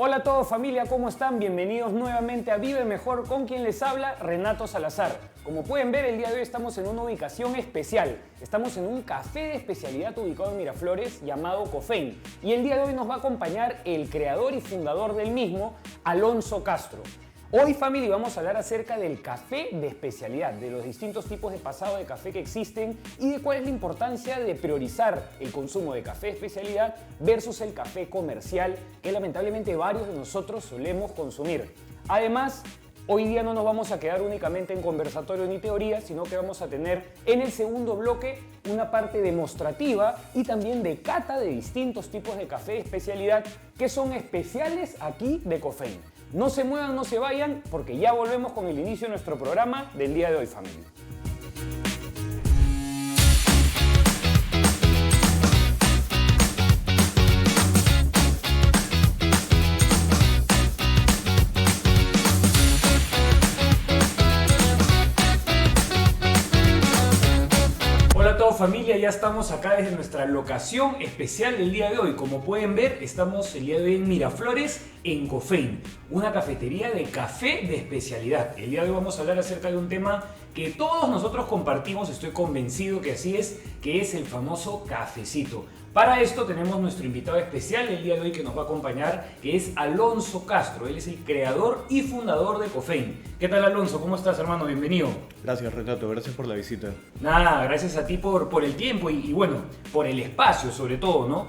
Hola a todos familia, ¿cómo están? Bienvenidos nuevamente a Vive Mejor, con quien les habla Renato Salazar. Como pueden ver, el día de hoy estamos en una ubicación especial. Estamos en un café de especialidad ubicado en Miraflores llamado Cofein. Y el día de hoy nos va a acompañar el creador y fundador del mismo, Alonso Castro. Hoy, familia, vamos a hablar acerca del café de especialidad, de los distintos tipos de pasado de café que existen y de cuál es la importancia de priorizar el consumo de café de especialidad versus el café comercial que lamentablemente varios de nosotros solemos consumir. Además, hoy día no nos vamos a quedar únicamente en conversatorio ni teoría, sino que vamos a tener en el segundo bloque una parte demostrativa y también de cata de distintos tipos de café de especialidad que son especiales aquí de Cofein. No se muevan, no se vayan, porque ya volvemos con el inicio de nuestro programa del día de hoy, familia. Hola a todos familia, ya estamos acá desde nuestra locación especial del día de hoy. Como pueden ver, estamos el día de hoy en Miraflores, en Cofein, una cafetería de café de especialidad. El día de hoy vamos a hablar acerca de un tema que todos nosotros compartimos, estoy convencido que así es, que es el famoso cafecito. Para esto tenemos nuestro invitado especial el día de hoy que nos va a acompañar, que es Alonso Castro. Él es el creador y fundador de Cofein. ¿Qué tal, Alonso? ¿Cómo estás, hermano? Bienvenido. Gracias, Renato. Gracias por la visita. Nada, gracias a ti por el tiempo y bueno, por el espacio sobre todo, ¿no?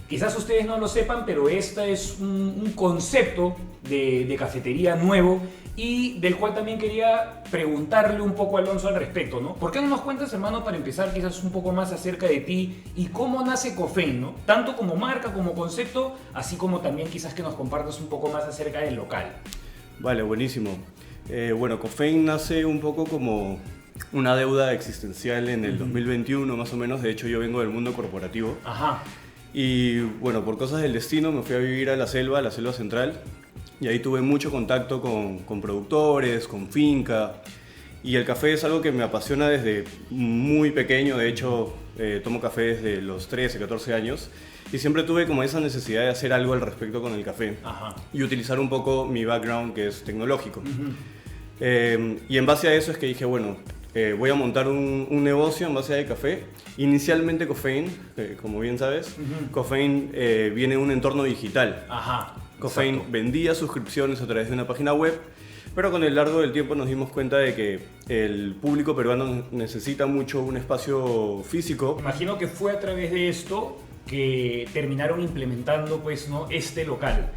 Quizás ustedes no lo sepan, pero este es un concepto de cafetería nuevo y del cual también quería preguntarle un poco a Alonso al respecto, ¿no? ¿Por qué no nos cuentas, hermano, para empezar quizás un poco más acerca de ti y cómo nace Cofein, ¿no? Tanto como marca, como concepto, así como también quizás que nos compartas un poco más acerca del local. Vale, buenísimo. Bueno, Cofein nace un poco como una deuda existencial en el 2021, más o menos. De hecho, yo vengo del mundo corporativo. Ajá. Y bueno, por cosas del destino me fui a vivir a la selva central. Y ahí tuve mucho contacto con productores, con finca. Y el café es algo que me apasiona desde muy pequeño. De hecho, tomo café desde los 13, 14 años. Y siempre tuve como esa necesidad de hacer algo al respecto con el café. Ajá. Y utilizar un poco mi background, que es tecnológico. Y en base a eso es que dije, bueno, voy a montar un negocio en base a café. Inicialmente Cofein, como bien sabes, Cofein viene en un entorno digital. Ajá. Cofein Exacto. vendía suscripciones a través de una página web, pero con el largo del tiempo nos dimos cuenta de que el público peruano necesita mucho un espacio físico. Imagino que fue a través de esto que terminaron implementando, pues, ¿no?, este local.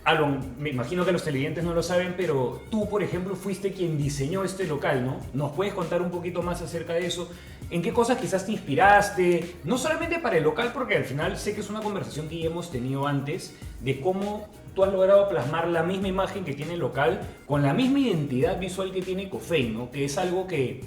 Alon, me imagino que los televidentes no lo saben, pero tú, por ejemplo, fuiste quien diseñó este local, ¿no? ¿Nos puedes contar un poquito más acerca de eso? ¿En qué cosas quizás te inspiraste? No solamente para el local, porque al final sé que es una conversación que ya hemos tenido antes, de cómo tú has logrado plasmar la misma imagen que tiene el local con la misma identidad visual que tiene Cofein, ¿no? Que es algo que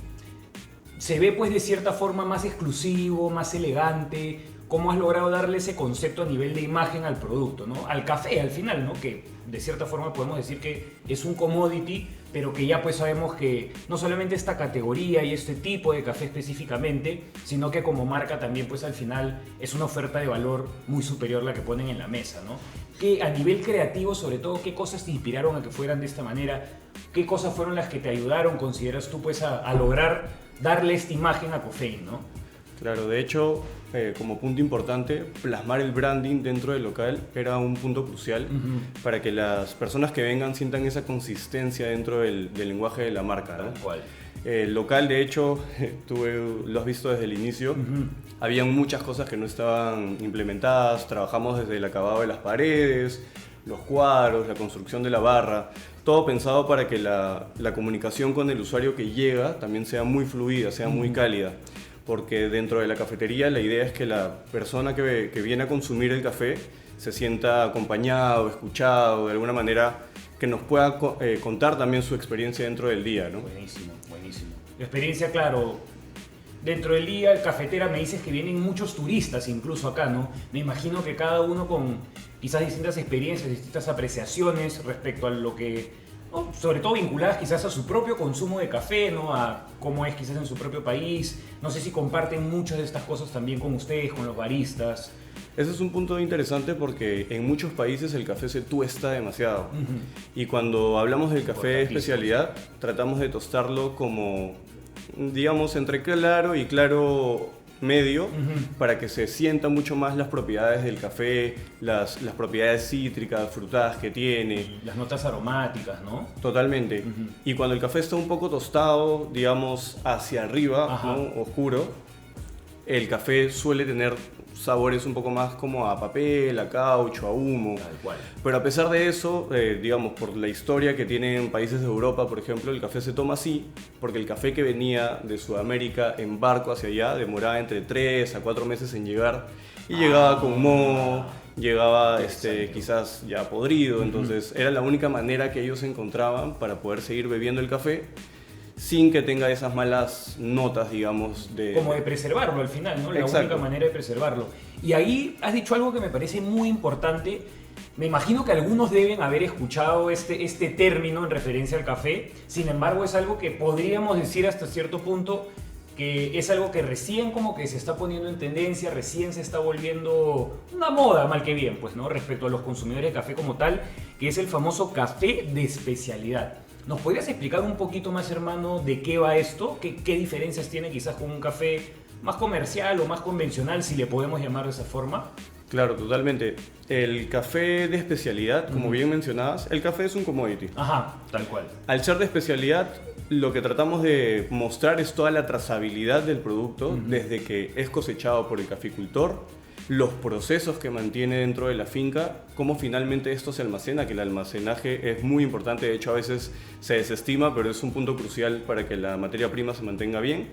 se ve, pues, de cierta forma más exclusivo, más elegante. ¿Cómo has logrado darle ese concepto a nivel de imagen al producto, ¿no? Al café, al final, ¿no? Que de cierta forma podemos decir que es un commodity, pero que ya pues sabemos que no solamente esta categoría y este tipo de café específicamente, sino que como marca también pues al final es una oferta de valor muy superior a la que ponen en la mesa, ¿no? Que a nivel creativo, sobre todo, ¿qué cosas te inspiraron a que fueran de esta manera? ¿Qué cosas fueron las que te ayudaron, consideras tú, pues a lograr darle esta imagen a Cofein, ¿no? Claro, de hecho, como punto importante, plasmar el branding dentro del local era un punto crucial para que las personas que vengan sientan esa consistencia dentro del lenguaje de la marca, ¿no? Tal cual. El local, de hecho, tú lo has visto desde el inicio, habían muchas cosas que no estaban implementadas, trabajamos desde el acabado de las paredes, los cuadros, la construcción de la barra, todo pensado para que la comunicación con el usuario que llega también sea muy fluida, sea muy cálida. Porque dentro de la cafetería la idea es que la persona que viene a consumir el café se sienta acompañado, escuchado, de alguna manera que nos pueda contar también su experiencia dentro del día, ¿no? Buenísimo, buenísimo. La experiencia, claro, dentro del día, cafetera, me dices que vienen muchos turistas incluso acá, ¿no? Me imagino que cada uno con quizás distintas experiencias, distintas apreciaciones respecto a lo que, ¿no?, sobre todo vinculadas quizás a su propio consumo de café, ¿no?, a cómo es quizás en su propio país. No sé si comparten muchas de estas cosas también con ustedes, con los baristas. Ese es un punto interesante porque en muchos países el café se tuesta demasiado. Y cuando hablamos del café de especialidad, tratamos de tostarlo como, digamos, entre claro y claro medio, para que se sientan mucho más las propiedades del café, las propiedades cítricas, frutadas que tiene. Las notas aromáticas, ¿no? Totalmente. Y cuando el café está un poco tostado, digamos, hacia arriba, ¿no? Oscuro, el café suele tener sabores un poco más como a papel, a caucho, a humo. Tal cual. Pero a pesar de eso, digamos, por la historia que tienen países de Europa, por ejemplo, el café se toma así, porque el café que venía de Sudamérica en barco hacia allá demoraba entre 3 a 4 meses en llegar, y llegaba con moho, llegaba quizás ya podrido, entonces era la única manera que ellos encontraban para poder seguir bebiendo el café sin que tenga esas malas notas, digamos, como de preservarlo al final, ¿no? La Exacto. única manera de preservarlo. Y ahí has dicho algo que me parece muy importante. Me imagino que algunos deben haber escuchado este término en referencia al café. Sin embargo, es algo que podríamos decir hasta cierto punto que es algo que recién como que se está poniendo en tendencia, recién se está volviendo una moda, mal que bien, pues, ¿no? Respecto a los consumidores de café como tal, que es el famoso café de especialidad. ¿Nos podrías explicar un poquito más, hermano, de qué va esto? ¿Qué diferencias tiene quizás con un café más comercial o más convencional, si le podemos llamar de esa forma? Claro, totalmente. El café de especialidad, como bien mencionabas, el café es un commodity. Ajá, tal cual. Al ser de especialidad, lo que tratamos de mostrar es toda la trazabilidad del producto, desde que es cosechado por el caficultor, los procesos que mantiene dentro de la finca, cómo finalmente esto se almacena, que el almacenaje es muy importante, de hecho a veces se desestima, pero es un punto crucial para que la materia prima se mantenga bien,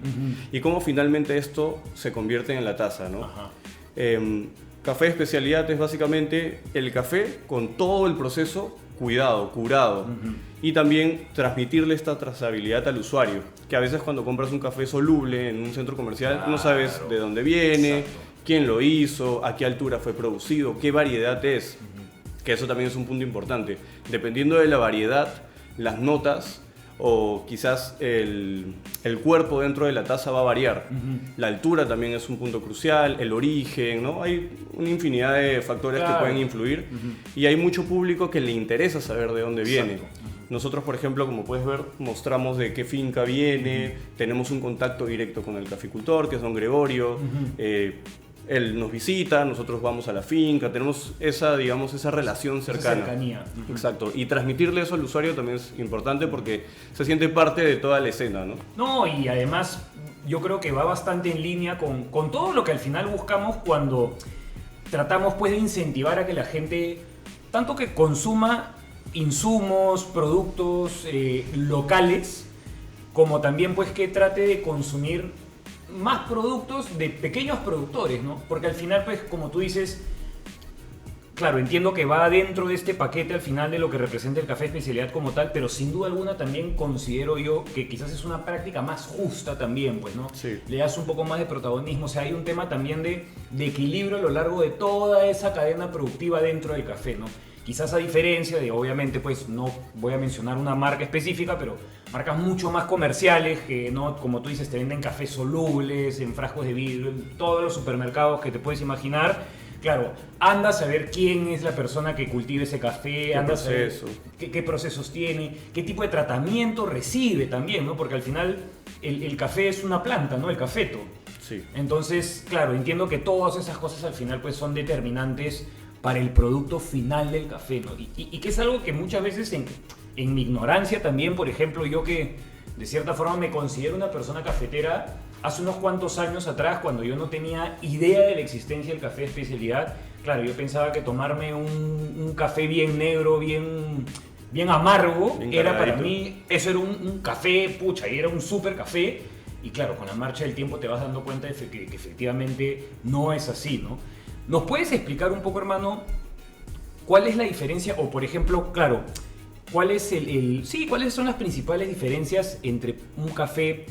y cómo finalmente esto se convierte en la taza, ¿no? Café de especialidad es básicamente el café con todo el proceso cuidado, curado, y también transmitirle esta trazabilidad al usuario, que a veces cuando compras un café soluble en un centro comercial no sabes de dónde viene, quién lo hizo, a qué altura fue producido, qué variedad es, que eso también es un punto importante. Dependiendo de la variedad, las notas o quizás el cuerpo dentro de la taza va a variar. La altura también es un punto crucial, el origen, ¿no? Hay una infinidad de factores que pueden influir y hay mucho público que le interesa saber de dónde viene. Nosotros, por ejemplo, como puedes ver, mostramos de qué finca viene, tenemos un contacto directo con el caficultor, que es don Gregorio. Él nos visita, nosotros vamos a la finca, tenemos esa, digamos, esa relación cercana. Esa cercanía. Exacto, y transmitirle eso al usuario también es importante porque se siente parte de toda la escena, ¿no? No, y además yo creo que va bastante en línea con todo lo que al final buscamos cuando tratamos, pues, de incentivar a que la gente, tanto que consuma insumos, productos locales, como también, pues, que trate de consumir más productos de pequeños productores, ¿no? Porque al final, pues, como tú dices, claro, entiendo que va dentro de este paquete al final de lo que representa el café de especialidad como tal, pero sin duda alguna también considero yo que quizás es una práctica más justa también, pues, ¿no? Sí. Le das un poco más de protagonismo, o sea, hay un tema también de equilibrio a lo largo de toda esa cadena productiva dentro del café, ¿no? Quizás a diferencia de, obviamente, pues no voy a mencionar una marca específica, pero marcas mucho más comerciales que, no, como tú dices, te venden cafés solubles, en frascos de vidrio, en todos los supermercados que te puedes imaginar. Claro, anda a saber quién es la persona que cultiva ese café, anda a saber qué procesos tiene, qué tipo de tratamiento recibe también, ¿no? Porque al final el café es una planta, ¿no? El cafeto. Sí. Entonces, claro, entiendo que todas esas cosas al final, pues, son determinantes para el producto final del café, ¿no? Y que es algo que muchas veces en mi ignorancia también, por ejemplo, yo que de cierta forma me considero una persona cafetera, hace unos cuantos años atrás, cuando yo no tenía idea de la existencia del café de especialidad, claro, yo pensaba que tomarme un café bien negro, bien amargo, bien era para mí, eso era un café, pucha, y era un súper café. Y claro, con la marcha del tiempo te vas dando cuenta de que efectivamente no es así, ¿no? ¿Nos puedes explicar un poco, hermano, cuál es la diferencia? O, por ejemplo, claro, ¿cuáles son las principales diferencias entre un café,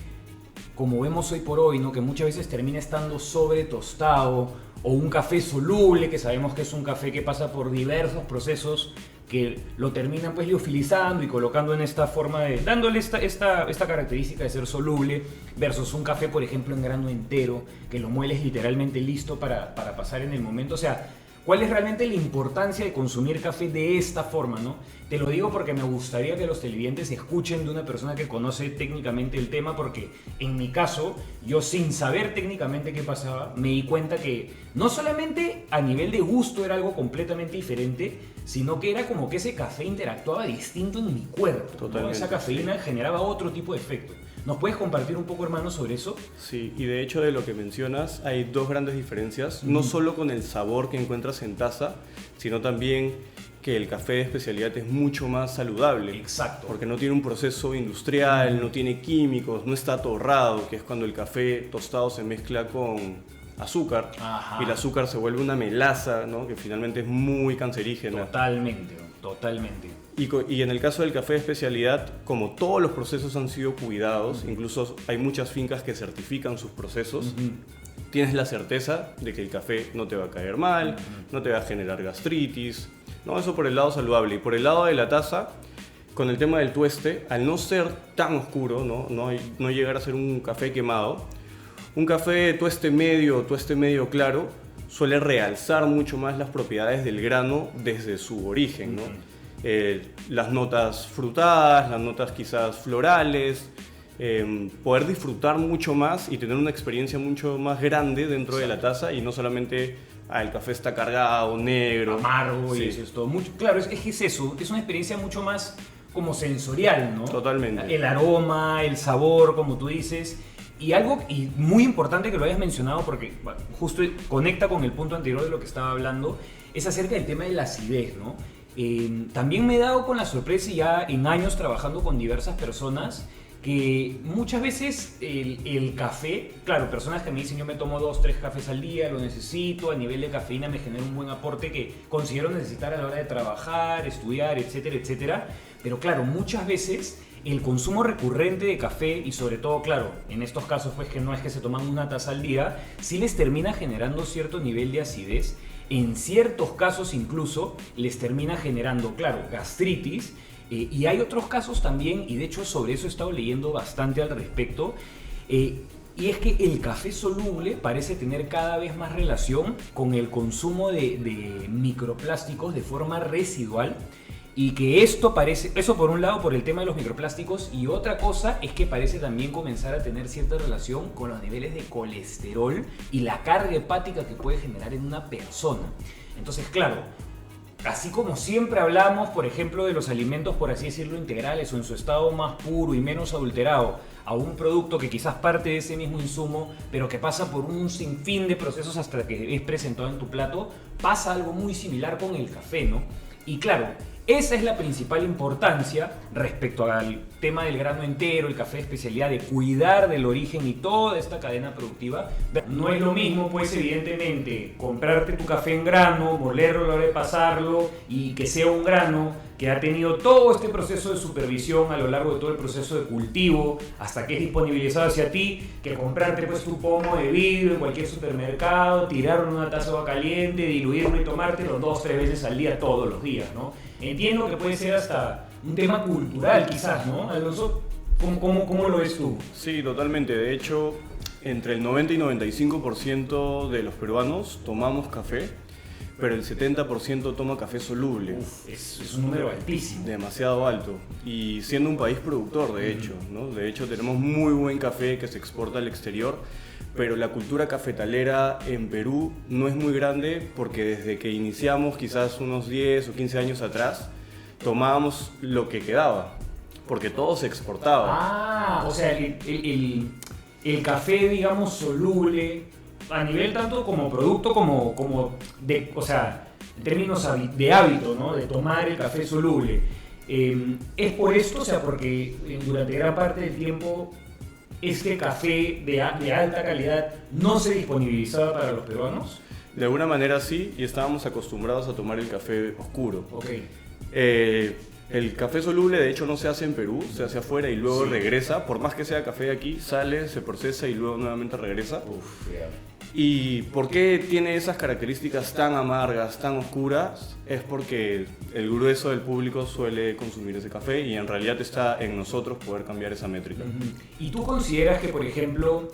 como vemos hoy por hoy, ¿no? Que muchas veces termina estando sobre tostado o un café soluble, que sabemos que es un café que pasa por diversos procesos que lo terminan pues liofilizando y colocando en esta forma de, dándole esta característica de ser soluble, versus un café, por ejemplo, en grano entero, que lo mueles literalmente listo para pasar en el momento. O sea, ¿cuál es realmente la importancia de consumir café de esta forma, no? Te lo digo porque me gustaría que los televidentes escuchen de una persona que conoce técnicamente el tema, porque en mi caso, yo sin saber técnicamente qué pasaba, me di cuenta que no solamente a nivel de gusto era algo completamente diferente, sino que era como que ese café interactuaba distinto en mi cuerpo, ¿no? Totalmente, Esa cafeína sí. generaba otro tipo de efecto. ¿Nos puedes compartir un poco, hermano, sobre eso? Sí, y de hecho de lo que mencionas hay dos grandes diferencias, no solo con el sabor que encuentras en taza, sino también que el café de especialidad es mucho más saludable. Exacto. Porque no tiene un proceso industrial, no tiene químicos, no está torrado, que es cuando el café tostado se mezcla con azúcar. Ajá. Y el azúcar se vuelve una melaza, ¿no? Que finalmente es muy cancerígena. Totalmente, totalmente. Y en el caso del café de especialidad, como todos los procesos han sido cuidados, incluso hay muchas fincas que certifican sus procesos, tienes la certeza de que el café no te va a caer mal, no te va a generar gastritis, ¿no? Eso por el lado saludable. Y por el lado de la taza, con el tema del tueste, al no ser tan oscuro, no llegar a ser un café quemado, un café tueste medio claro, suele realzar mucho más las propiedades del grano desde su origen, ¿no? Las notas frutadas, las notas quizás florales, poder disfrutar mucho más y tener una experiencia mucho más grande dentro de la taza y no solamente el café está cargado, negro, amargo, sí. Y eso es todo. Claro, es que es eso, es una experiencia mucho más como sensorial, ¿no? Totalmente. El aroma, el sabor, como tú dices. Y algo y muy importante que lo hayas mencionado, porque bueno, justo conecta con el punto anterior de lo que estaba hablando, es acerca del tema de la acidez, ¿no? También me he dado con la sorpresa, y ya en años trabajando con diversas personas, que muchas veces el café, claro, personas que me dicen yo me tomo 2, 3 cafés al día, lo necesito, a nivel de cafeína me genera un buen aporte que considero necesitar a la hora de trabajar, estudiar, etcétera, etcétera. Pero claro, muchas veces el consumo recurrente de café, y sobre todo, claro, en estos casos pues que no es que se toman una taza al día, sí les termina generando cierto nivel de acidez. En ciertos casos incluso les termina generando, claro, gastritis. Y hay otros casos también, y de hecho sobre eso he estado leyendo bastante al respecto, y es que el café soluble parece tener cada vez más relación con el consumo de microplásticos de forma residual, y que esto parece, eso por un lado por el tema de los microplásticos, y otra cosa es que parece también comenzar a tener cierta relación con los niveles de colesterol y la carga hepática que puede generar en una persona. Entonces, claro, así como siempre hablamos, por ejemplo, de los alimentos, por así decirlo, integrales o en su estado más puro y menos adulterado, a un producto que quizás parte de ese mismo insumo, pero que pasa por un sinfín de procesos hasta que es presentado en tu plato, pasa algo muy similar con el café, ¿no? Y claro, esa es la principal importancia respecto al tema del grano entero, el café de especialidad, de cuidar del origen y toda esta cadena productiva. No es lo mismo, pues, evidentemente, comprarte tu café en grano, molerlo a la hora de pasarlo y que sea un grano que ha tenido todo este proceso de supervisión a lo largo de todo el proceso de cultivo hasta que es disponibilizado hacia ti, que comprarte pues tu pomo de vidrio en cualquier supermercado, tirarlo en una taza de agua caliente, diluirlo y tomártelo 2, 3 veces al día todos los días, ¿no? Entiendo que puede ser hasta un tema cultural quizás, ¿no? Alonso, ¿cómo lo ves tú? Sí, totalmente. De hecho, entre el 90 y 95% de los peruanos tomamos café, pero el 70% toma café soluble. Uf, es un número altísimo. Demasiado alto. Y siendo un país productor, de hecho, ¿no? De hecho, tenemos muy buen café que se exporta al exterior, pero la cultura cafetalera en Perú no es muy grande porque desde que iniciamos, quizás unos 10 o 15 años atrás, tomábamos lo que quedaba, porque todo se exportaba. Ah, o sea, el café, digamos, soluble, a nivel tanto como producto como de, o sea, en términos de hábito, ¿no? De tomar el café soluble. Es por esto, o sea, porque durante gran parte del tiempo este café de alta calidad no se disponibilizaba para los peruanos. De alguna manera sí, y estábamos acostumbrados a tomar el café oscuro. Ok. El café soluble de hecho no se hace en Perú, se hace afuera y luego Sí. regresa. Por más que sea café de aquí, sale, se procesa y luego nuevamente regresa. Uf, yeah. ¿Y por qué tiene esas características tan amargas, tan oscuras? Es porque el grueso del público suele consumir ese café y en realidad está en nosotros poder cambiar esa métrica. ¿Y tú consideras que, por ejemplo,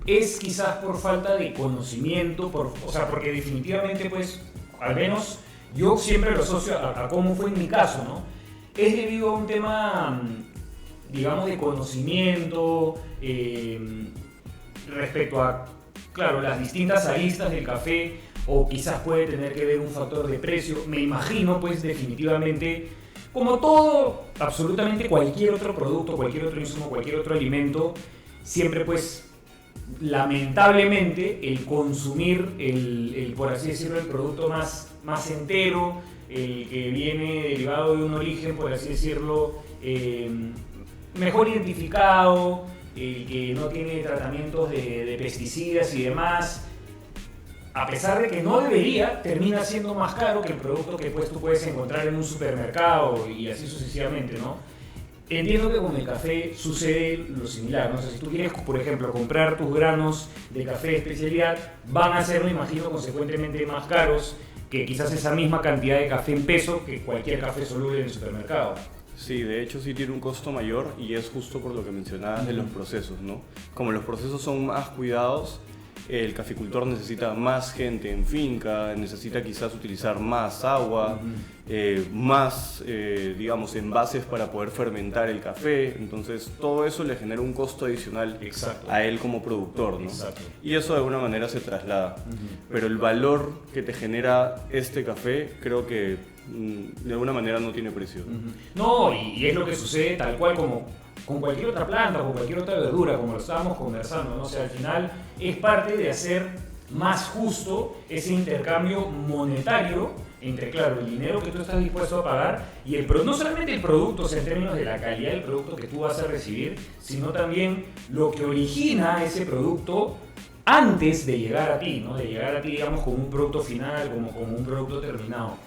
es quizás por falta de conocimiento, o sea, porque definitivamente, pues, al menos yo siempre lo asocio a cómo fue en mi caso, ¿no? Es debido a un tema, digamos, de conocimiento, respecto a, claro, las distintas aristas del café, o quizás puede tener que ver un factor de precio. Me imagino, pues, definitivamente, como todo, absolutamente cualquier otro producto, cualquier otro insumo, cualquier otro alimento, siempre, pues, lamentablemente, el consumir, por así decirlo, el producto más entero, el que viene derivado de un origen, por así decirlo, mejor identificado, que no tiene tratamientos de pesticidas y demás, a pesar de que no debería, termina siendo más caro que el producto que, pues, tú puedes encontrar en un supermercado y así sucesivamente, ¿no? Entiendo que con el café sucede lo similar, ¿no? O sea, si tú quieres, por ejemplo, comprar tus granos de café de especialidad, van a ser, me imagino, consecuentemente más caros que quizás esa misma cantidad de café en peso que cualquier café soluble en el supermercado. Sí, de hecho sí tiene un costo mayor y es justo por lo que mencionabas de los procesos, ¿no? Como los procesos son más cuidados, el caficultor necesita más gente en finca, necesita quizás utilizar más agua, más, digamos, envases para poder fermentar el café. Entonces todo eso le genera un costo adicional a él como productor, ¿no? Exacto. Y eso de alguna manera se traslada. Pero el valor que te genera este café creo que de alguna manera no tiene precio. No, y es lo que sucede tal cual como con cualquier otra planta, con cualquier otra verdura, como lo estábamos conversando, ¿no? O sea, al final es parte de hacer más justo ese intercambio monetario entre, claro, el dinero que tú estás dispuesto a pagar y no solamente el producto, o sea, en términos de la calidad del producto que tú vas a recibir, sino también lo que origina ese producto antes de llegar a ti, ¿no? De llegar a ti, digamos, como un producto final, como un producto terminado.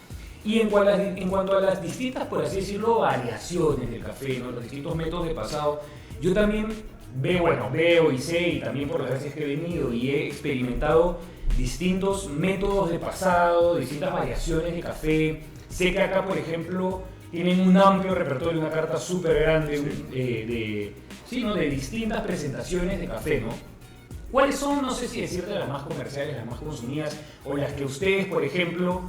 Y en cuanto a las distintas, por así decirlo, variaciones del café, ¿no? Los distintos métodos de pasado, yo también veo y sé, y también por las veces que he venido y he experimentado distintos métodos de pasado, distintas variaciones de café. Sé que acá, por ejemplo, tienen un amplio repertorio, una carta súper grande de distintas presentaciones de café, ¿no? ¿Cuáles son, no sé si decirte, las más comerciales, las más consumidas, o las que ustedes, por ejemplo,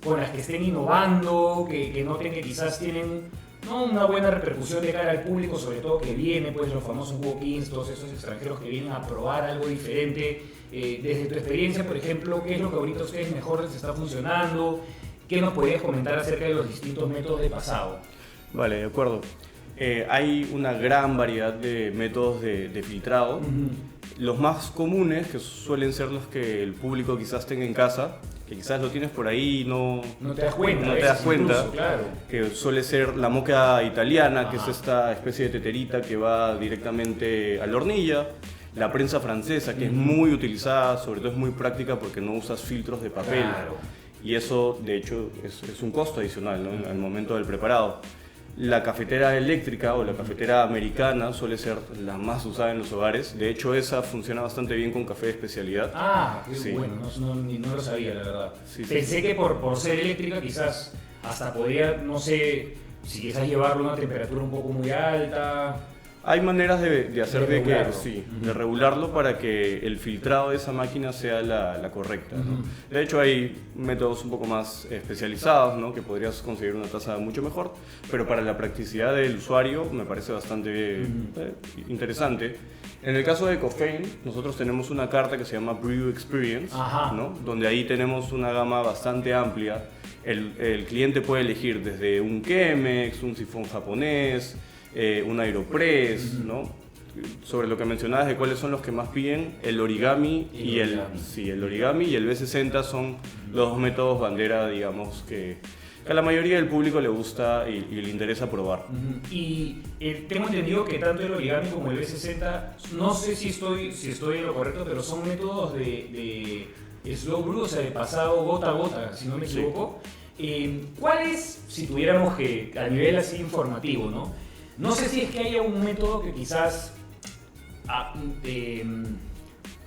con las que estén innovando, que noten que quizás tienen, ¿no?, una buena repercusión de cara al público, sobre todo que viene, pues, los famosos walk-ins, todos esos extranjeros que vienen a probar algo diferente? Desde tu experiencia, por ejemplo, ¿qué es lo que ahorita a ustedes mejor les está funcionando? ¿Qué nos podrías comentar acerca de los distintos métodos de pasado? Vale, de acuerdo. Hay una gran variedad de métodos de filtrado. Los más comunes, que suelen ser los que el público quizás tenga en casa, que quizás lo tienes por ahí y no te das cuenta, incluso, claro. Que suele ser la moka italiana, Ajá, que es esta especie de teterita que va directamente a la hornilla. La prensa francesa, que es muy utilizada, sobre todo es muy práctica porque no usas filtros de papel. Claro. Y eso, de hecho, es un costo adicional, ¿no?, al momento del preparado. La cafetera eléctrica o la cafetera americana suele ser la más usada en los hogares. De hecho, esa funciona bastante bien con café de especialidad. Qué sí. Bueno, no lo sabía, la verdad. Sí, Pensé que por ser eléctrica quizás hasta podía, no sé, si quizás llevarlo a una temperatura un poco muy alta. Hay maneras de hacer De regularlo. de regularlo para que el filtrado de esa máquina sea la correcta, ¿no? De hecho, hay métodos un poco más especializados, ¿no?, que podrías conseguir una taza mucho mejor, pero para la practicidad del usuario me parece bastante interesante. En el caso de Cofein, nosotros tenemos una carta que se llama Brew Experience, ¿no?, donde ahí tenemos una gama bastante amplia. El cliente puede elegir desde un Chemex, un sifón japonés, un Aeropress, ¿no? Sobre lo que mencionabas de cuáles son los que más piden, el origami el origami y el B60 son los dos métodos bandera, digamos, que a la mayoría del público le gusta y le interesa probar. Y tengo entendido que tanto el origami como el B60, no sé si estoy en lo correcto, pero son métodos de slow brew, o sea, de pasado gota a gota, si no me equivoco. ¿Cuál es, si tuviéramos que, a nivel así informativo, ¿no? No sé si es que haya un método que quizás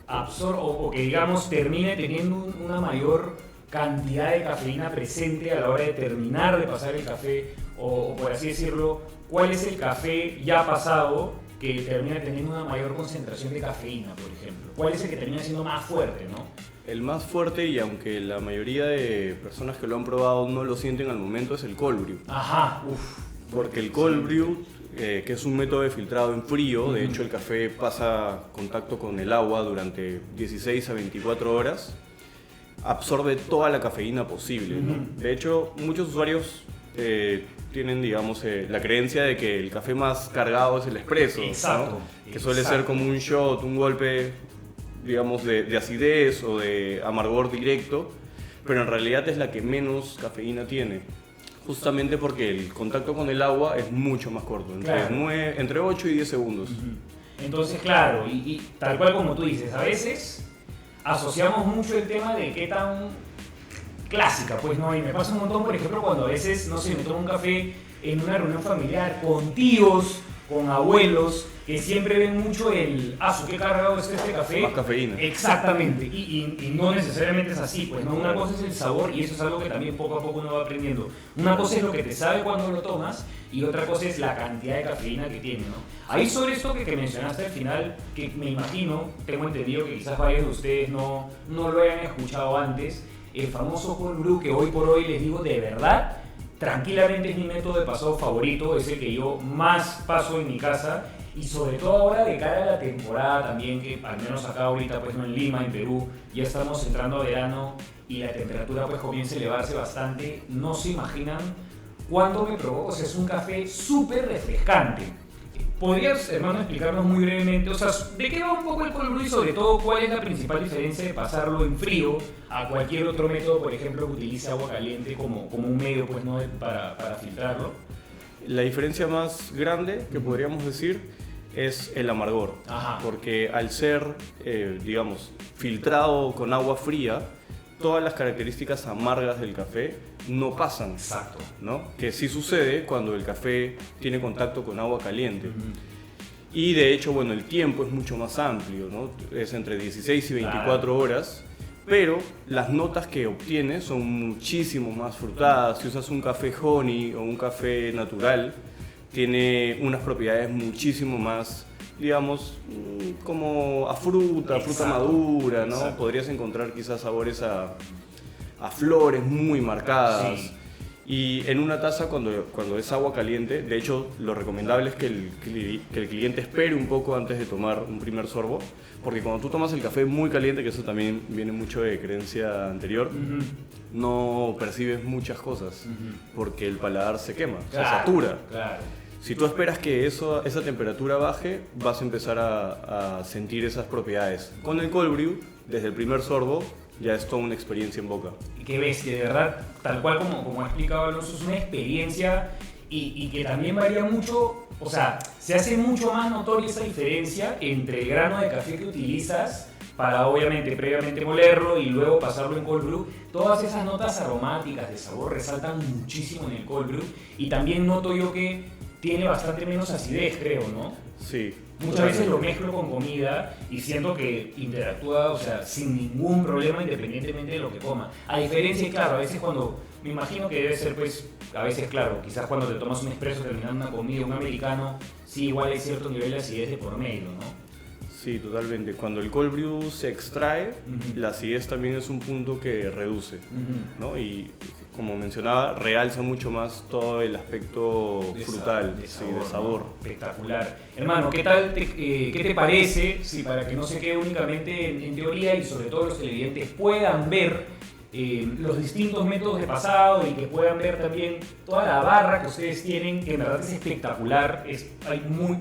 o que digamos termine teniendo una mayor cantidad de cafeína presente a la hora de terminar de pasar el café, o por así decirlo, ¿cuál es el café ya pasado que termina teniendo una mayor concentración de cafeína, por ejemplo? ¿Cuál es el que termina siendo más fuerte, no? El más fuerte, y aunque la mayoría de personas que lo han probado no lo sienten al momento, es el cold brew. Ajá, uff. Porque el cold brew, que es un método de filtrado en frío, de hecho el café pasa contacto con el agua durante 16 a 24 horas, absorbe toda la cafeína posible, ¿no? De hecho, muchos usuarios tienen, digamos, la creencia de que el café más cargado es el espresso, Exacto, ¿no? Que suele ser como un shot, un golpe, digamos, de acidez o de amargor directo, pero en realidad es la que menos cafeína tiene, justamente porque el contacto con el agua es mucho más corto, entre 8 y 10 segundos. Entonces, claro, y tal cual como tú dices, a veces asociamos mucho el tema de qué tan clásica, pues no, y me pasa un montón, por ejemplo, cuando a veces, no sé, me tomo un café en una reunión familiar con tíos, con abuelos, que siempre ven mucho qué cargado es este café. Más cafeína. Exactamente, y no necesariamente es así, pues no, una cosa es el sabor, y eso es algo que también poco a poco uno va aprendiendo. Una cosa es lo que te sabe cuando lo tomas, y otra cosa es la cantidad de cafeína que tiene, ¿no? Ahí sobre esto que mencionaste al final, que me imagino, tengo entendido que quizás varios de ustedes no lo hayan escuchado antes, el famoso cold brew, que hoy por hoy les digo de verdad, tranquilamente es mi método de pasado favorito, es el que yo más paso en mi casa, y sobre todo ahora de cara a la temporada también, que al menos acá ahorita, pues no en Lima, en Perú, ya estamos entrando a verano y la temperatura pues comienza a elevarse bastante, no se imaginan cuánto me provoca. O sea, es un café súper refrescante. ¿Podrías, hermano, explicarnos muy brevemente, o sea, de qué va un poco el cold brew y sobre todo cuál es la principal diferencia de pasarlo en frío a cualquier otro método, por ejemplo, que utilice agua caliente como un medio, pues, ¿no? para filtrarlo? La diferencia más grande que podríamos decir es el amargor. Ajá. Porque al ser, digamos, filtrado con agua fría, todas las características amargas del café no pasan. Exacto. ¿No? Que sí sucede cuando el café tiene contacto con agua caliente. Y de hecho, bueno, el tiempo es mucho más amplio, ¿no? Es entre 16 y 24 horas, pero las notas que obtienes son muchísimo más frutadas. Si usas un café honey o un café natural, tiene unas propiedades muchísimo más, digamos, como a fruta madura, ¿no? Exacto. Podrías encontrar quizás sabores a flores muy marcadas. Sí. Y en una taza, cuando es agua caliente, de hecho, lo recomendable es que el cliente espere un poco antes de tomar un primer sorbo, porque cuando tú tomas el café muy caliente, que eso también viene mucho de creencia anterior, no percibes muchas cosas, porque el paladar se quema, se satura. Claro. Si tú esperas que esa temperatura baje, vas a empezar a sentir esas propiedades. Con el cold brew, desde el primer sorbo, ya es toda una experiencia en boca. Qué bestia, de verdad, tal cual como ha explicado Alonso, es una experiencia y que también varía mucho, o sea, se hace mucho más notoria esa diferencia entre el grano de café que utilizas para obviamente previamente molerlo y luego pasarlo en cold brew. Todas esas notas aromáticas de sabor resaltan muchísimo en el cold brew y también noto yo que tiene bastante menos acidez, creo, ¿no? Sí. Muchas veces lo mezclo con comida y siento que interactúa, o sea, sin ningún problema independientemente de lo que coma. A diferencia, claro, a veces cuando, me imagino que debe ser, pues, a veces, claro, quizás cuando te tomas un espresso terminando una comida, un americano, sí, igual hay cierto nivel de acidez de por medio, ¿no? Sí, totalmente. Cuando el cold brew se extrae, la acidez también es un punto que reduce, ¿no? Y como mencionaba, realza mucho más todo el aspecto frutal, de sabor. ¿No? Espectacular. Hermano, ¿qué tal qué te parece, si para que no se quede únicamente en teoría y sobre todo los televidentes puedan ver los distintos métodos de pasado y que puedan ver también toda la barra que ustedes tienen, que en verdad es espectacular?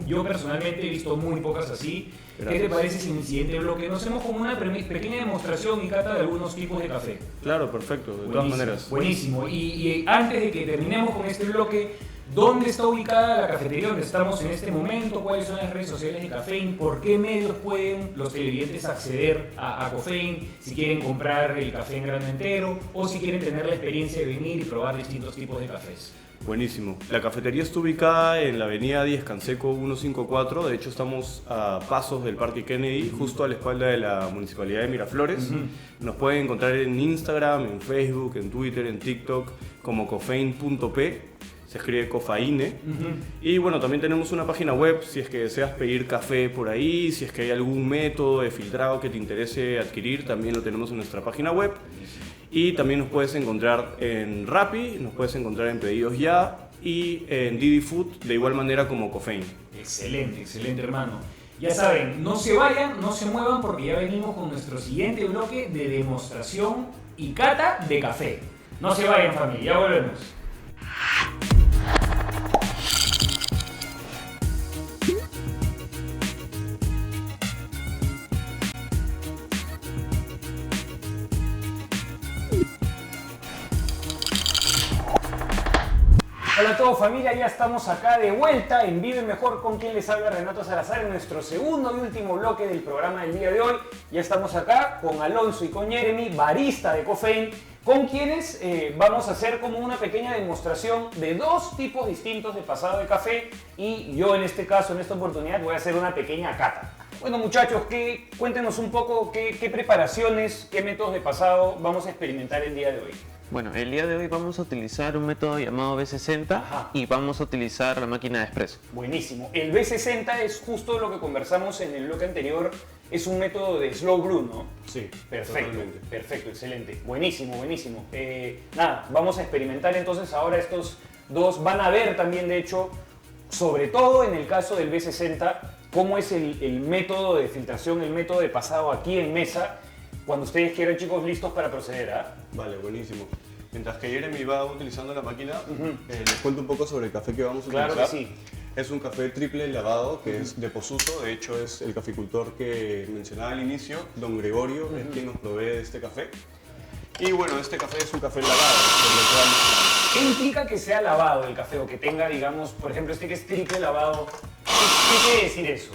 Yo personalmente he visto muy pocas así. Gracias. ¿Qué te parece si en el siguiente bloque nos hacemos como una pequeña demostración y cata de algunos tipos de café? Claro, perfecto, de todas maneras. Buenísimo. Y antes de que terminemos con este bloque, ¿Dónde está ubicada la cafetería donde estamos en este momento? ¿Cuáles son las redes sociales de Cafein? ¿Por qué medios pueden los televidentes acceder a Cafein? Si quieren comprar el café en grano entero o si quieren tener la experiencia de venir y probar distintos tipos de cafés. Buenísimo. La cafetería está ubicada en la avenida 10 Canseco 154. De hecho, estamos a pasos del Parque Kennedy, justo a la espalda de la Municipalidad de Miraflores. Nos pueden encontrar en Instagram, en Facebook, en Twitter, en TikTok como cofein.p. Se escribe Cofaine. Y bueno, también tenemos una página web si es que deseas pedir café por ahí, si es que hay algún método de filtrado que te interese adquirir, también lo tenemos en nuestra página web. Y también nos puedes encontrar en Rappi, nos puedes encontrar en Pedidos Ya y en Didi Food, de igual manera como Cofein. Excelente, excelente, hermano. Ya saben, no se vayan, no se muevan porque ya venimos con nuestro siguiente bloque de demostración y cata de café. No se vayan, familia, ya volvemos. Hola a todos, familia, ya estamos acá de vuelta en Vive Mejor, con quien les habla Renato Salazar en nuestro segundo y último bloque del programa del día de hoy. Ya estamos acá con Alonso y con Jeremy, barista de Cofein, con quienes vamos a hacer como una pequeña demostración de dos tipos distintos de pasado de café, y yo en este caso, en esta oportunidad, voy a hacer una pequeña cata. Bueno, muchachos, cuéntenos un poco qué preparaciones, qué métodos de pasado vamos a experimentar el día de hoy. Bueno, el día de hoy vamos a utilizar un método llamado B60. Ajá. Y vamos a utilizar la máquina de espresso. Buenísimo. El B60 es justo lo que conversamos en el bloque anterior. Es un método de slow brew, ¿no? Sí, Perfecto, totalmente. perfecto, excelente. Buenísimo, buenísimo. Nada, vamos a experimentar entonces ahora estos dos. Van a ver también, de hecho, sobre todo en el caso del B60, cómo es el método de filtración, el método de pasado aquí en mesa. Cuando ustedes quieran, chicos, listos para proceder, ¿ah? Vale, buenísimo. Mientras que Jeremy va utilizando la máquina, les cuento un poco sobre el café que vamos a utilizar. Claro que sí. Es un café triple lavado que es de Pozuzo. De hecho, es el caficultor que mencionaba al inicio, don Gregorio, es quien nos provee de este café. Y bueno, este café es un café lavado, por lo cual... ¿Qué implica que sea lavado el café o que tenga, digamos, por ejemplo, este que es triple lavado? ¿Qué quiere decir eso?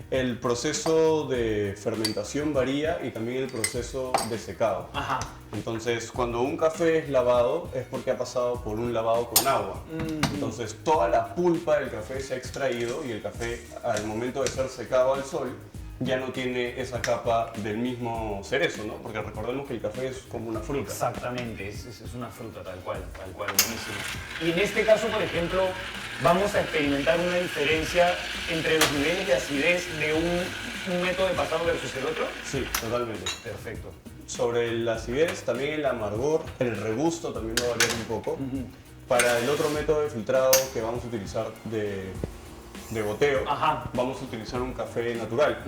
El proceso de fermentación varía y también el proceso de secado. Ajá. Entonces, cuando un café es lavado es porque ha pasado por un lavado con agua. Entonces, toda la pulpa del café se ha extraído y el café, al momento de ser secado al sol, ya no tiene esa capa del mismo cerezo, ¿no? Porque recordemos que el café es como una fruta. Exactamente, es una fruta tal cual, buenísimo. Y en este caso, por ejemplo, vamos a experimentar una diferencia entre los niveles de acidez de un método de pasado versus el otro. Sí, totalmente. Perfecto. Sobre la acidez, también el amargor, el regusto también va a variar un poco. Para el otro método de filtrado que vamos a utilizar de goteo, Ajá. vamos a utilizar un café natural,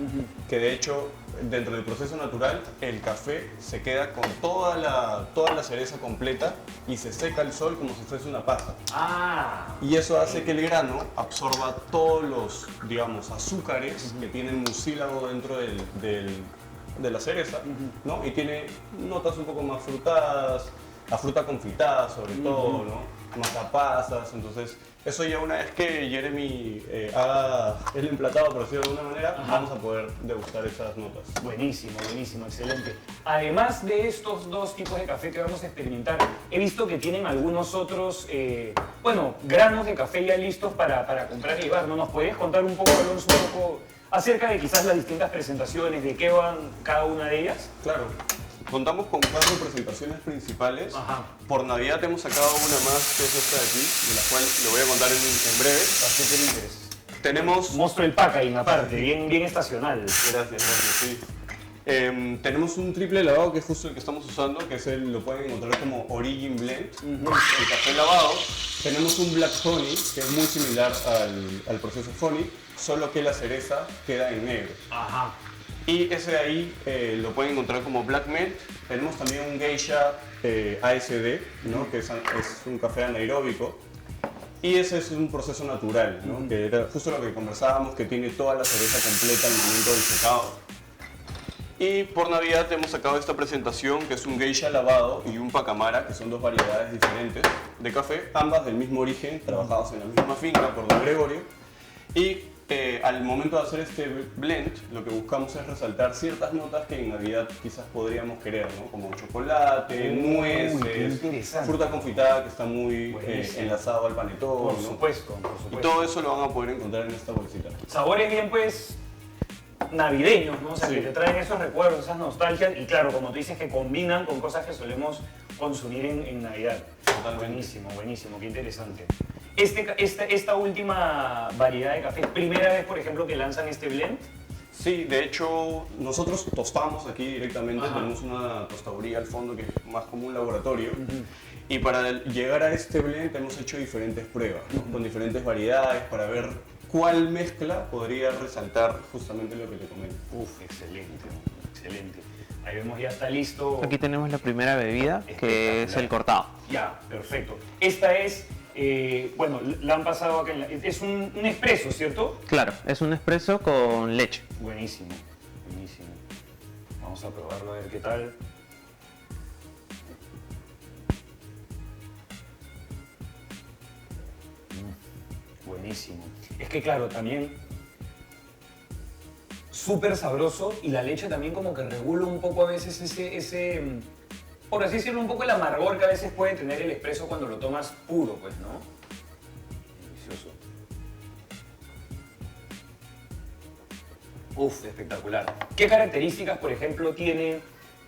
que de hecho dentro del proceso natural el café se queda con toda la cereza completa y se seca al sol como si fuese una pasta. Ah. Y eso hace que el grano absorba todos los, digamos, azúcares que tiene el mucílago dentro de la cereza, ¿no? Y tiene notas un poco más frutadas, la fruta confitada sobre todo, ¿no? Más a pasas. Entonces, eso ya una vez que Jeremy haga el emplatado, por decirlo de alguna manera, vamos a poder degustar esas notas. Buenísimo, buenísimo, excelente. Además de estos dos tipos de café que vamos a experimentar, he visto que tienen algunos otros, granos de café ya listos para comprar y llevar. ¿No nos puedes contar un poco, Alonso, un poco acerca de quizás las distintas presentaciones, de qué van cada una de ellas? Claro. Contamos con 4 presentaciones principales. Ajá. Por Navidad hemos sacado una más, que es esta de aquí, de la cual le voy a contar en breve. Bastante interés. Tenemos... Muestro el packaging aparte, bien estacional. Gracias, sí. Tenemos un triple lavado que es justo el que estamos usando, que es lo pueden encontrar como Origin Blend, el café lavado. Tenemos un Black Honey, que es muy similar al proceso Honey, solo que la cereza queda en negro. Ajá. Y ese de ahí lo pueden encontrar como Black Mint. Tenemos también un Geisha ASD, ¿no? Que es un café anaeróbico. Y ese es un proceso natural, ¿no? Que era justo lo que conversábamos, que tiene toda la cereza completa al momento del secado. Y por Navidad hemos sacado esta presentación que es un geisha lavado y un pacamara, que son dos variedades diferentes de café, ambas del mismo origen, trabajadas en la misma finca por Don Gregorio. Y al momento de hacer este blend, lo que buscamos es resaltar ciertas notas que en Navidad quizás podríamos querer, ¿no? Como chocolate, qué nueces, interesante. fruta confitada que está muy Buenísimo. enlazado al panetón, Por ¿no? supuesto, por Y supuesto. todo eso lo van a poder encontrar en esta bolsita. Sabores bien, pues, navideños, ¿no? O sea, Sí. que te traen esos recuerdos, esas nostalgias. Y claro, como tú dices, que combinan con cosas que solemos consumir en Navidad. Totalmente. Buenísimo, buenísimo, qué interesante. Esta última variedad de café, ¿primera vez, por ejemplo, que lanzan este blend? Sí, de hecho, nosotros tostamos aquí directamente, Ajá. tenemos una tostaduría al fondo que es más como un laboratorio. Y para llegar a este blend hemos hecho diferentes pruebas, ¿no? Con diferentes variedades para ver cuál mezcla podría resaltar justamente lo que te comento. Uf, excelente, excelente. Ahí vemos, ya está listo. Aquí tenemos la primera bebida, que es el cortado. Ya, perfecto. Esta es, bueno, la han pasado acá en la... Es un expreso, ¿cierto? Claro, es un espresso con leche. Buenísimo, buenísimo. Vamos a probarlo a ver qué tal. Buenísimo. Es que claro, también súper sabroso y la leche también como que regula un poco a veces por así decirlo, un poco el amargor que a veces puede tener el espresso cuando lo tomas puro, pues, ¿no? Delicioso. Uf, espectacular. ¿Qué características, por ejemplo, tiene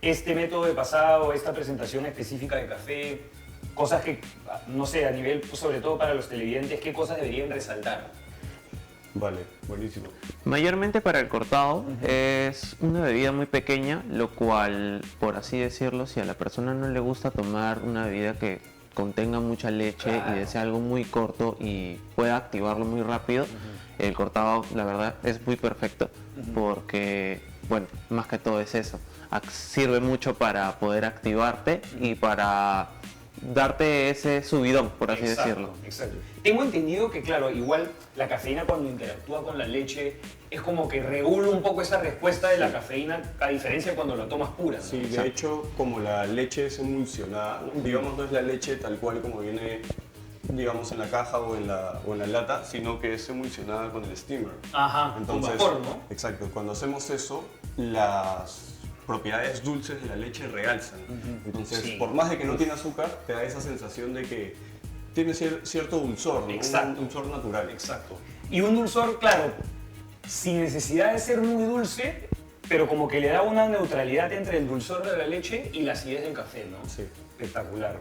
este método de pasado, esta presentación específica de café? Cosas que, no sé, a nivel, pues, sobre todo para los televidentes, ¿qué cosas deberían resaltar? Vale, buenísimo. Mayormente para el cortado es una bebida muy pequeña, lo cual, por así decirlo, si a la persona no le gusta tomar una bebida que contenga mucha leche Claro. y desea algo muy corto y pueda activarlo muy rápido, el cortado, la verdad, es muy perfecto porque, bueno, más que todo es eso. Sirve mucho para poder activarte y para darte ese subidón, por así decirlo. Exacto. Tengo entendido que, claro, igual la cafeína cuando interactúa con la leche es como que regula un poco esa respuesta de la cafeína, a diferencia de cuando la tomas pura, ¿no? Sí, de Exacto. hecho, como la leche es emulsionada, ¿no? Digamos, no es la leche tal cual como viene, digamos, en la caja o en la lata, sino que es emulsionada con el steamer. Ajá, con vapor, ¿no? Exacto, cuando hacemos eso, las propiedades dulces de la leche realzan. Entonces, Sí. por más de que no tiene azúcar, te da esa sensación de que tiene cierto dulzor, ¿no? Exacto. Un dulzor natural. Exacto. Y un dulzor, claro, sin necesidad de ser muy dulce, pero como que le da una neutralidad entre el dulzor de la leche y la acidez del café, ¿no? Sí. Espectacular.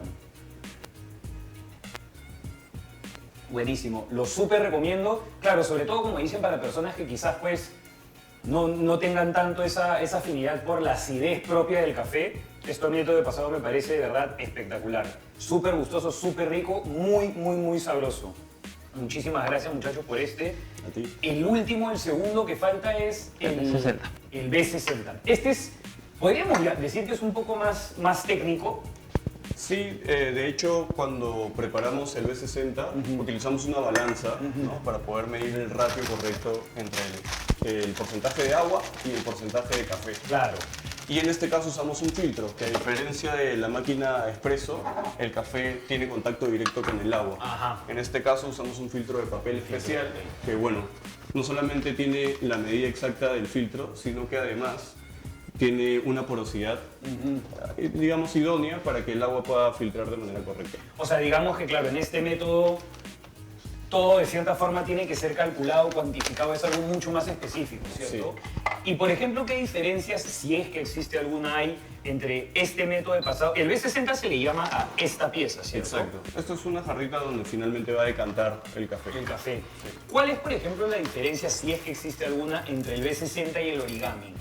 Buenísimo. Lo súper recomiendo. Claro, sobre todo como dicen para personas que quizás pues no tengan tanto esa afinidad por la acidez propia del café. Esto método de pasado me parece de verdad espectacular. Súper gustoso, súper rico, muy sabroso. Muchísimas gracias muchachos por este. A ti. El último, el segundo que falta es El B60. El B60. Este es, podríamos decir que es un poco más técnico. Sí, de hecho, cuando preparamos el B60, utilizamos una balanza, ¿no? Para poder medir el ratio correcto entre el porcentaje de agua y el porcentaje de café. Claro. Y en este caso usamos un filtro, que a diferencia de la máquina expreso, el café tiene contacto directo con el agua. Ajá. En este caso usamos un filtro de papel especial, que bueno, no solamente tiene la medida exacta del filtro, sino que además tiene una porosidad, digamos, idónea para que el agua pueda filtrar de manera correcta. O sea, digamos que claro, en este método todo de cierta forma tiene que ser calculado, cuantificado, es algo mucho más específico, ¿cierto? Y por ejemplo, ¿qué diferencias, si es que existe alguna, hay entre este método de pasado? El B60 se le llama a esta pieza, ¿cierto? Exacto. Esto es una jarrita donde finalmente va a decantar el café. El café. ¿Cuál es, por ejemplo, la diferencia, si es que existe alguna, entre el B60 y el origami?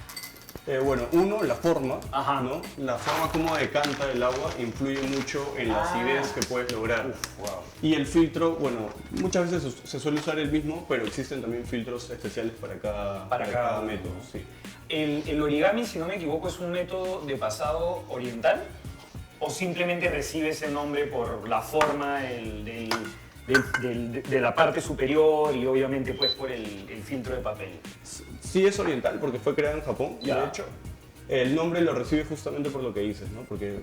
Bueno, uno, la forma, Ajá. ¿no? La forma como decanta el agua influye mucho en la acidez que puedes lograr. Wow. Y el filtro, bueno, muchas veces se suele usar el mismo, pero existen también filtros especiales para cada uno, método. ¿no? Sí. El origami, si no me equivoco, es un método de pasado oriental, o simplemente recibe ese nombre por la forma de la parte superior y obviamente pues por el filtro de papel. Sí es oriental porque fue creado en Japón, Ya. de hecho. El nombre lo recibe justamente por lo que dices, ¿no? Porque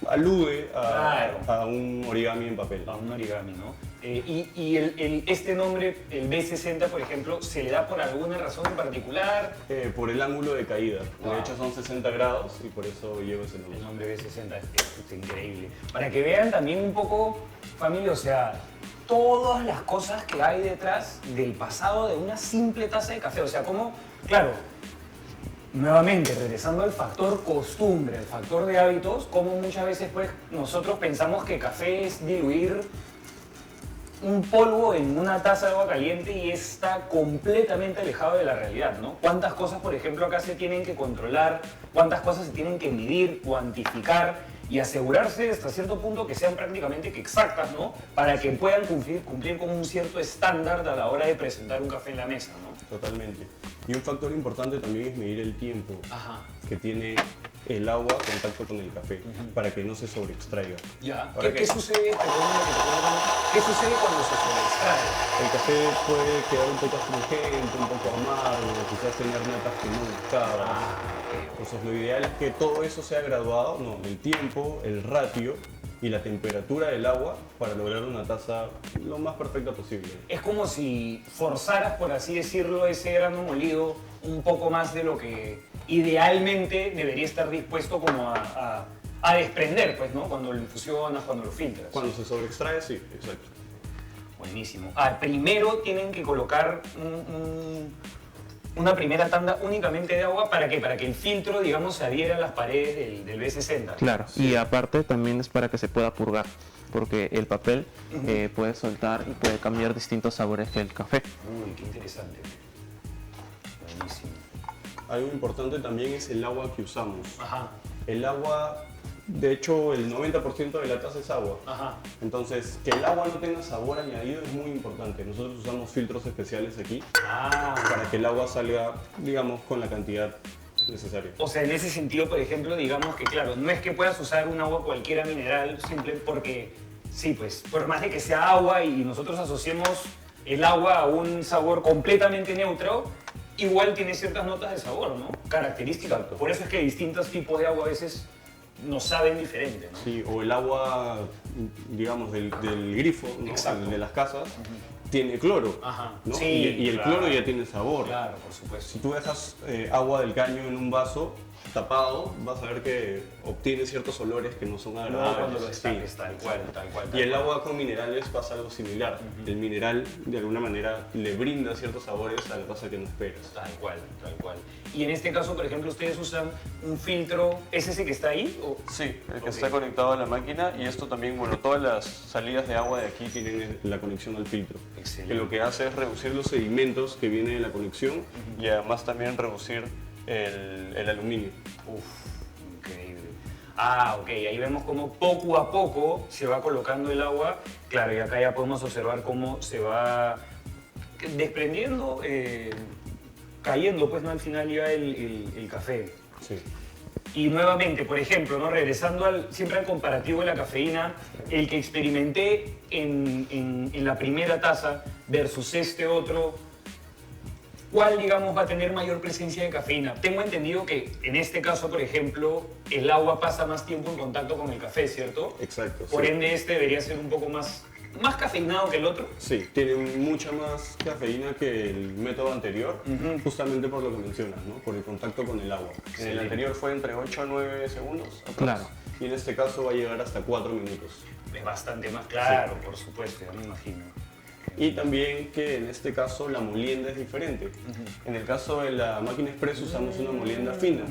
alude Claro. a un origami en papel. A un origami, ¿no? Este nombre, el B60, por ejemplo, ¿se le da por alguna razón en particular? Por el ángulo de caída. Wow. De hecho son 60 grados y por eso lleva ese nombre. El nombre B60 es increíble. Para que vean también un poco, familia, o sea, todas las cosas que hay detrás del pasado de una simple taza de café. O sea, como, claro, nuevamente, regresando al factor costumbre, al factor de hábitos, como muchas veces pues nosotros pensamos que café es diluir un polvo en una taza de agua caliente y está completamente alejado de la realidad, ¿no? ¿Cuántas cosas, por ejemplo, acá se tienen que controlar? ¿Cuántas cosas se tienen que medir, cuantificar y asegurarse hasta cierto punto que sean prácticamente que exactas, ¿no? Para que puedan cumplir con un cierto estándar a la hora de presentar un café en la mesa, ¿no? Totalmente. Y un factor importante también es medir el tiempo Ajá. que tiene el agua en contacto con el café para que no se sobreextraiga. Ya. Ahora ¿Qué sucede? Perdóname que te pregunte, ¿qué sucede cuando se sobreextrae? El café puede quedar un poco astringente, un poco amargo, quizás tener notas que no buscabas. Entonces lo ideal es que todo eso sea graduado, no, el tiempo, el ratio y la temperatura del agua para lograr una taza lo más perfecta posible. Es como si forzaras, por así decirlo, ese grano molido un poco más de lo que idealmente debería estar dispuesto como a desprender, pues, ¿no? Cuando lo infusionas, cuando lo filtras. Cuando se sobreextrae, sí, exacto. Buenísimo. Primero tienen que colocar una primera tanda únicamente de agua, ¿para qué? Para que el filtro, digamos, se adhiera a las paredes del B60. Claro, y aparte también es para que se pueda purgar, porque el papel puede soltar y puede cambiar distintos sabores que el café. Uy, qué interesante. Buenísimo. Algo importante también es el agua que usamos. Ajá, El agua, de hecho, el 90% de la taza es agua. ajá. Entonces, que el agua no tenga sabor añadido es muy importante. Nosotros usamos filtros especiales aquí para que el agua salga, digamos, con la cantidad necesaria. O sea, en ese sentido, por ejemplo, digamos que, claro, no es que puedas usar un agua cualquiera mineral, simple porque, sí, pues, por más de que sea agua y nosotros asociemos el agua a un sabor completamente neutro, igual tiene ciertas notas de sabor, ¿no? Características. Exacto. Por eso es que distintos tipos de agua a veces nos saben diferente, ¿no? Sí, o el agua, digamos, del grifo, ¿no? Exacto. El de las casas, tiene cloro, Ajá. ¿no? Sí, y el claro. cloro ya tiene sabor. Claro, por supuesto. Si tú dejas agua del caño en un vaso tapado, vas a ver que obtiene ciertos olores que no son agradables. Cuando lo Sí. destapes, tal cual, tal cual. Y el agua con minerales pasa algo similar. El mineral, de alguna manera, le brinda ciertos sabores a la taza que no esperas. Tal cual, tal cual. Y en este caso, por ejemplo, ustedes usan un filtro, ¿es ese que está ahí? ¿O? Sí, el que Ok. está conectado a la máquina y esto también, bueno, todas las salidas de agua de aquí tienen la conexión al filtro. Excelente. Que lo que hace es reducir los sedimentos que vienen de la conexión y además también reducir el aluminio. Uf, increíble. Ok, ahí vemos cómo poco a poco se va colocando el agua. Claro, y acá ya podemos observar cómo se va desprendiendo, cayendo, pues, ¿no? Al final ya el café. Sí. Y nuevamente, por ejemplo, ¿no? Regresando siempre al comparativo de la cafeína, el que experimenté en la primera taza versus este otro, ¿cuál, digamos, va a tener mayor presencia de cafeína? Tengo entendido que en este caso, por ejemplo, el agua pasa más tiempo en contacto con el café, ¿cierto? Exacto. Por sí. ende, este debería ser un poco más cafeinado que el otro. Sí, tiene mucha más cafeína que el método anterior, justamente por lo que mencionas, ¿no? Por el contacto con el agua. En el anterior fue entre 8 a 9 segundos, aprox. Claro. Y en este caso va a llegar hasta 4 minutos. Es bastante más claro, por supuesto, ya me imagino. Y también que en este caso la molienda es diferente. En el caso de la máquina express usamos una molienda fina.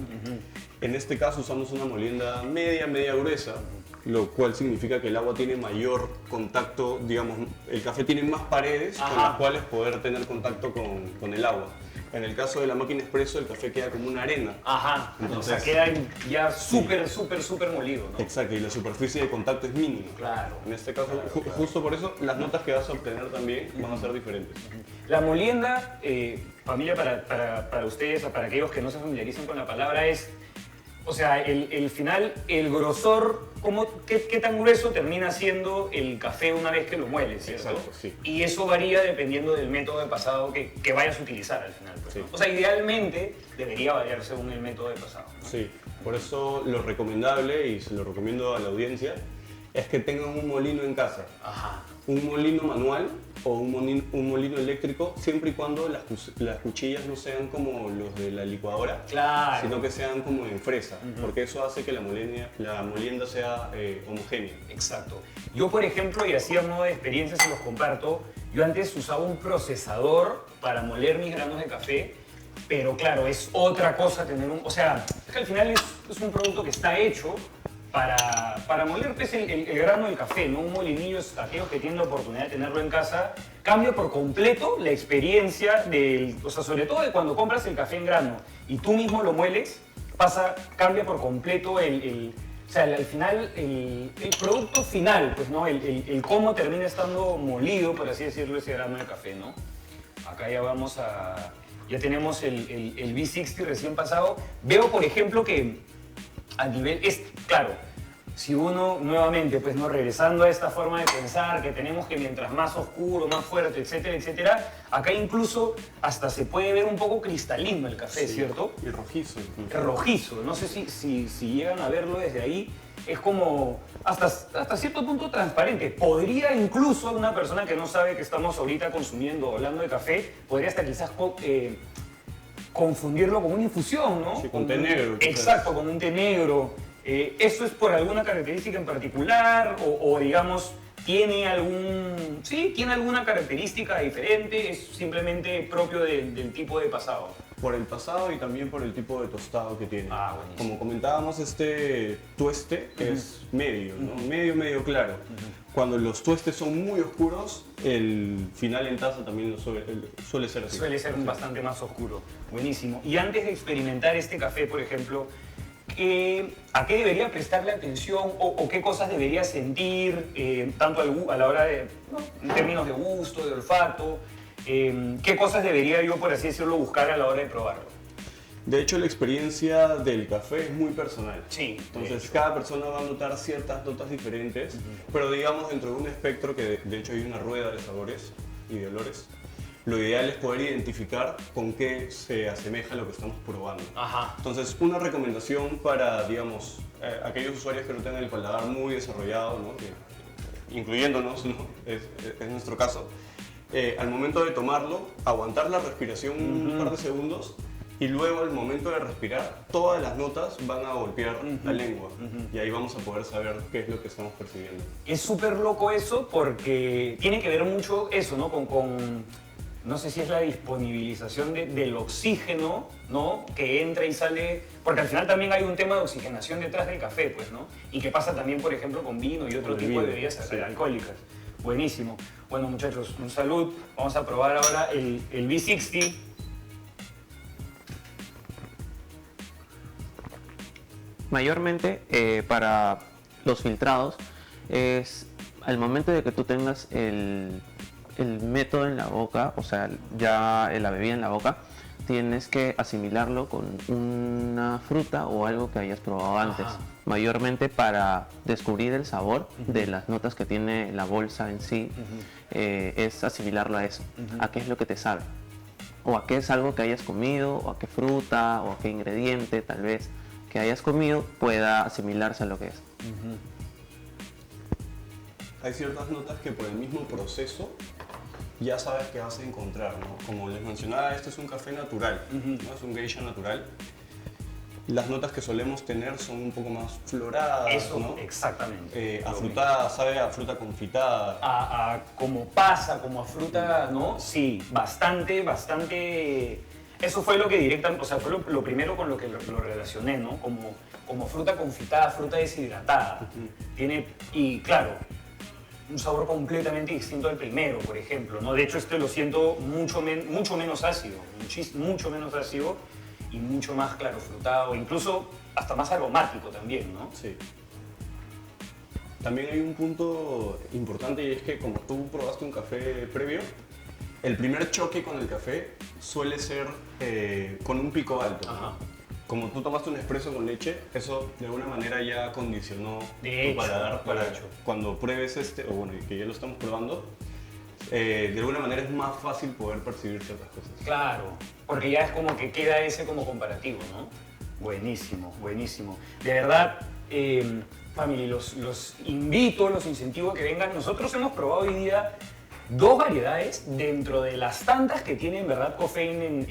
En este caso usamos una molienda media gruesa, lo cual significa que el agua tiene mayor contacto, digamos, el café tiene más paredes con Ajá. las cuales poder tener contacto con el agua. En el caso de la máquina expreso el café queda como una arena. Ajá, Entonces- o sea, queda ya súper molido, ¿no? Exacto, y la superficie de contacto es mínima. Claro. En este caso, justo por eso, las notas que vas a obtener también van a ser diferentes. La molienda, familia, para ustedes o para aquellos que no se familiarizan con la palabra, es, O sea, el final, el grosor, qué tan grueso termina siendo el café una vez que lo mueles, ¿cierto? Exacto, sí. Y eso varía dependiendo del método de pasado que vayas a utilizar al final. Pues, Sí. ¿no? O sea, idealmente debería variar según el método de pasado, ¿no? Sí, por eso lo recomendable, y se lo recomiendo a la audiencia, es que tengan un molino en casa. Ajá. Un molino manual o un molino eléctrico, siempre y cuando las cuchillas no sean como los de la licuadora, Claro. sino que sean como en fresa, porque eso hace que la molienda sea homogénea. Exacto. Yo, por ejemplo, y así a modo de experiencia se los comparto, yo antes usaba un procesador para moler mis granos de café, pero claro, es otra cosa tener un... O sea, es que al final es un producto que está hecho para moler pues, el grano del café, ¿no? Un molinillo, aquellos que tienen la oportunidad de tenerlo en casa, cambia por completo la experiencia o sea, sobre todo de cuando compras el café en grano y tú mismo lo mueles, cambia por completo o sea, al final, el producto final, pues, ¿no? El cómo termina estando molido, por así decirlo, ese grano de café, ¿no? Acá ya tenemos el V60 recién pasado. Veo, por ejemplo, que a nivel, claro, si uno nuevamente, pues no regresando a esta forma de pensar que tenemos que mientras más oscuro, más fuerte, etcétera, etcétera, acá incluso hasta se puede ver un poco cristalino el café, Sí, ¿cierto? y rojizo incluso. Rojizo, no sé si llegan a verlo desde ahí, es como hasta cierto punto transparente. Podría incluso una persona que no sabe que estamos ahorita consumiendo, hablando de café, podría hasta quizás confundirlo con una infusión, ¿no? Sí, con té negro, quizás. Exacto, con un té negro. ¿Eso es por alguna característica en particular o digamos, tiene alguna característica diferente? ¿Es simplemente propio del tipo de pasado? Por el pasado y también por el tipo de tostado que tiene. Ah, buenísimo. Como comentábamos, este tueste es medio, ¿no? Medio claro. Cuando los tuestes son muy oscuros, el final en taza también suele ser así. Suele ser bastante más oscuro. Buenísimo. Y antes de experimentar este café, por ejemplo, ¿a qué debería prestarle atención o qué cosas debería sentir, tanto a la hora de, ¿no? En términos de gusto, de olfato? ¿Qué cosas debería yo, por así decirlo, buscar a la hora de probarlo? De hecho, la experiencia del café es muy personal. Sí. Entonces, cada persona va a notar ciertas notas diferentes, pero digamos dentro de un espectro que de hecho hay una rueda de sabores y de olores. Lo ideal es poder identificar con qué se asemeja lo que estamos probando. Ajá. Entonces, una recomendación para, digamos, aquellos usuarios que no tengan el paladar muy desarrollado, ¿no? Incluyéndonos, ¿no? Es nuestro caso. Al momento de tomarlo, aguantar la respiración un par de segundos y luego al momento de respirar, todas las notas van a golpear la lengua y ahí vamos a poder saber qué es lo que estamos percibiendo. Es súper loco eso porque tiene que ver mucho eso, ¿no? No sé si es la disponibilización del oxígeno, ¿no? Que entra y sale, porque al final también hay un tema de oxigenación detrás del café, pues, ¿no? Y que pasa también, por ejemplo, con vino y otro Con el tipo de vino, bebidas sí. alcohólicas. Buenísimo. Bueno, muchachos, un salud. Vamos a probar ahora el V60. Mayormente para los filtrados es al momento de que tú tengas el método en la boca, o sea, ya la bebida en la boca, tienes que asimilarlo con una fruta o algo que hayas probado antes. Ajá. Mayormente para descubrir el sabor de las notas que tiene la bolsa en sí, es asimilarlo a eso, a qué es lo que te sabe. O a qué es algo que hayas comido, o a qué fruta, o a qué ingrediente tal vez que hayas comido pueda asimilarse a lo que es. Hay ciertas notas que por el mismo proceso ya sabes que vas a encontrar, ¿no? Como les mencionaba, este es un café natural, ¿no? Es un geisha natural. Las notas que solemos tener son un poco más floradas, Eso, ¿no? exactamente. Afrutada, sabe a fruta confitada. Como pasa, como a fruta, ¿no? Sí, bastante. Eso fue lo que directamente, o sea, fue lo primero con lo que lo relacioné, ¿no? Como fruta confitada, fruta deshidratada. Y claro, un sabor completamente distinto al primero, por ejemplo, ¿no? De hecho, este lo siento mucho menos ácido, mucho menos ácido y mucho más claro frutado, incluso hasta más aromático también, ¿no? Sí. También hay un punto importante y es que como tú probaste un café previo, el primer choque con el café suele ser con un pico alto, ¿no? Ajá. como tú tomaste un espresso con leche, eso de alguna manera ya condicionó De tu hecho, paladar para de hecho. cuando pruebes o bueno, que ya lo estamos probando, de alguna manera es más fácil poder percibir ciertas cosas. Claro, porque ya es como que queda ese como comparativo, ¿no? Buenísimo, buenísimo. De verdad, family, los invito, los incentivo a que vengan. Nosotros hemos probado hoy día 2 variedades dentro de las tantas que tienen, ¿verdad?, Cofein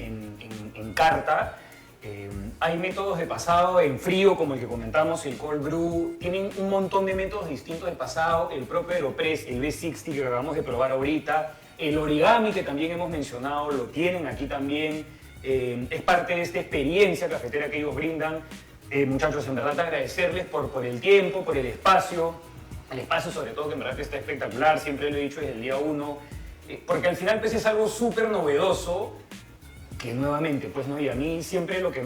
en carta. Hay métodos de pasado en frío, como el que comentamos, el cold brew. Tienen un montón de métodos distintos de pasado. El propio Aeropress, el B60 que acabamos de probar ahorita. El origami que también hemos mencionado, lo tienen aquí también. Es parte de esta experiencia cafetera que ellos brindan. Muchachos, en verdad agradecerles por el tiempo, por el espacio. El espacio sobre todo que en verdad está espectacular, siempre lo he dicho desde el día 1. Porque al final pues es algo súper novedoso. Que nuevamente, pues no, y a mí siempre lo que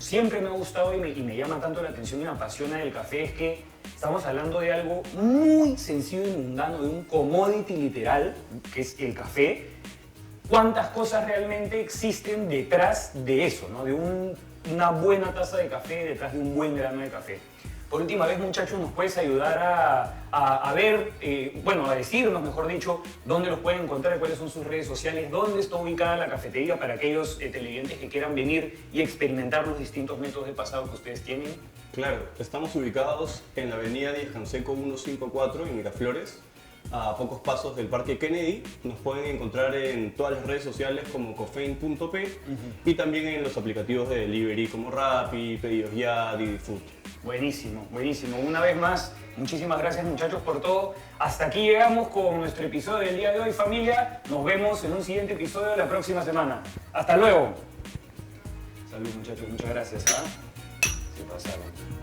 siempre me ha gustado y me llama tanto la atención y me apasiona del café es que estamos hablando de algo muy sencillo y mundano, de un commodity literal, que es el café. ¿Cuántas cosas realmente existen detrás de eso, ¿no? De una buena taza de café, detrás de un buen grano de café? Por última vez, muchachos, ¿nos puedes ayudar a ver, bueno, a decirnos, mejor dicho, dónde los pueden encontrar, cuáles son sus redes sociales, dónde está ubicada la cafetería para aquellos televidentes que quieran venir y experimentar los distintos métodos de pasado que ustedes tienen? Claro, estamos ubicados en la avenida Díaz Canseco 154 en Miraflores, a pocos pasos del Parque Kennedy. Nos pueden encontrar en todas las redes sociales como cofein.p y también en los aplicativos de delivery como Rappi, Pedidos Ya, Didi Food. Buenísimo, buenísimo. Una vez más, muchísimas gracias muchachos por todo. Hasta aquí llegamos con nuestro episodio del día de hoy, familia. Nos vemos en un siguiente episodio la próxima semana. ¡Hasta luego! Salud muchachos, muchas gracias. Se pasaron.